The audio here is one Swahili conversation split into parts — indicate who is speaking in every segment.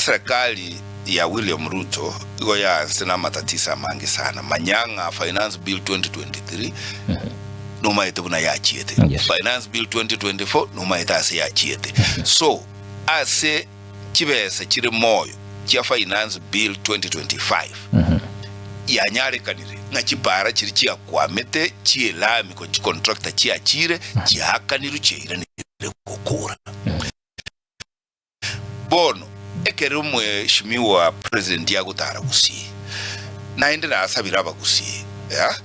Speaker 1: serikali ya William Ruto iko ya sina matatisa mangi sana. Manyanga Finance Bill 2023 numa ite buna ya chiete. Finance Bill 2024 numa ite ase ya chiete. So ase chibese chiri moyo chia Finance Bill 2025 ya nyare kanire nga chibara chiri chia kwamete chie lami kwa contractor chia chire chia kaniru chire ni kukura bono ekere mheshimiwa president ya gutara Gusii naende na asabira Gusii ya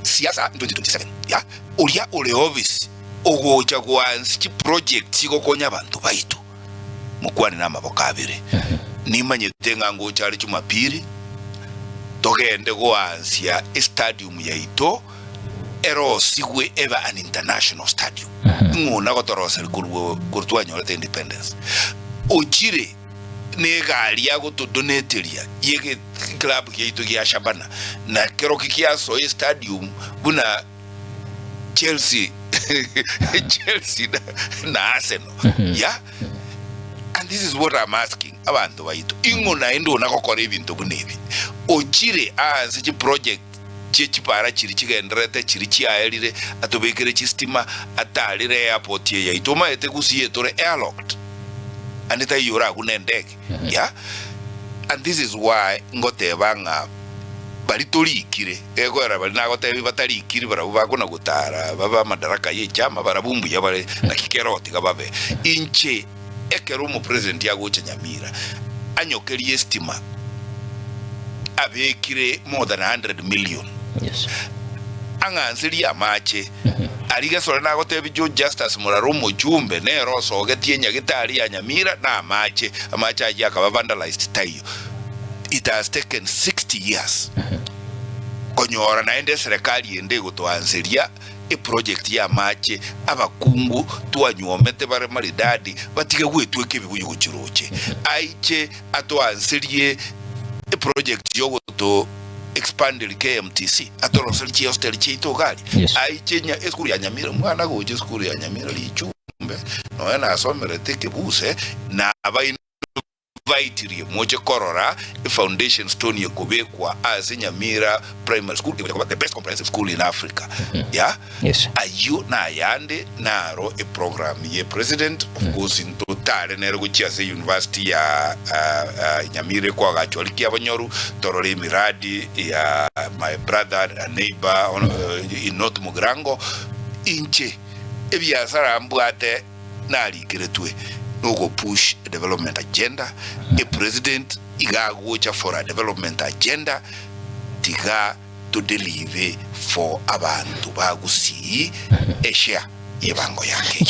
Speaker 1: siasa 2027 ya ulia ule office ogocha kwansi chi project chiko konya abantu baitu mukwani na maboka abire nimanyete ngango cyari cyumapiri togende gwansia stadium ya ito ero sigwe eva an international stadium ngona gotorose kurtwa nyorete independence ochire negali ya gotodoneteria yege club yeito ya Shabana na kero kikia so stadium buna Chelsea na Arsenal yeah. And this is what I'm asking abantu baitu ingona endo nakokora ibintu bunebi ochire as chi project chipara chiri chigendrete chiri chiaelire atobekere chistima atalire airport ya itoma ete Gusii etore airlocked anita yura kunendeke yeah. And this is why ngotebanga balitoliikire egora bali nagotebi batalikire barabuba kuna gutara baba madaraka ye chama barabumbu ya bale na kikeroti gababe inche ekerumo president ya Nyamira anyokeri estima abekire more than 100 million.
Speaker 2: Yes.
Speaker 1: Angansiri amache aliga sora nagotebi jo justice murarumo jumbe nero sogetie nyagitari ya Nyamira na amache ajya akaba vandalized tayo. It has taken 60 years. Konyora naende serikali ende gutoanseria e project ya mache abakungu tuanyomete bare maridadi batige gwetweke bibuye gukiroche aiche atoanserie e project yo to expand the KMTC atoroselchi hostel chito gali aiche nya eskuru ya Nyamira mwana goje eskuru ya Nyamira lichumbe no yana asomere teke buse na abayi vaitirie moje korora foundation stone yekobekwa as Nyamira primary school the best comprehensive school in Africa. Yeah.
Speaker 2: Yes.
Speaker 1: Ayu na yande naro a program ye president of course in total nero kuchia se university ya Nyamira kwa gacholi kia banyoru torore miradi ya my brother and neighbor in North Mugrango inche ebiasara ambwate nali kiretwe no push a development agenda. A president iga gocha for a development agenda tiga to deliver for abantu ba Gusii eshare yebango yake.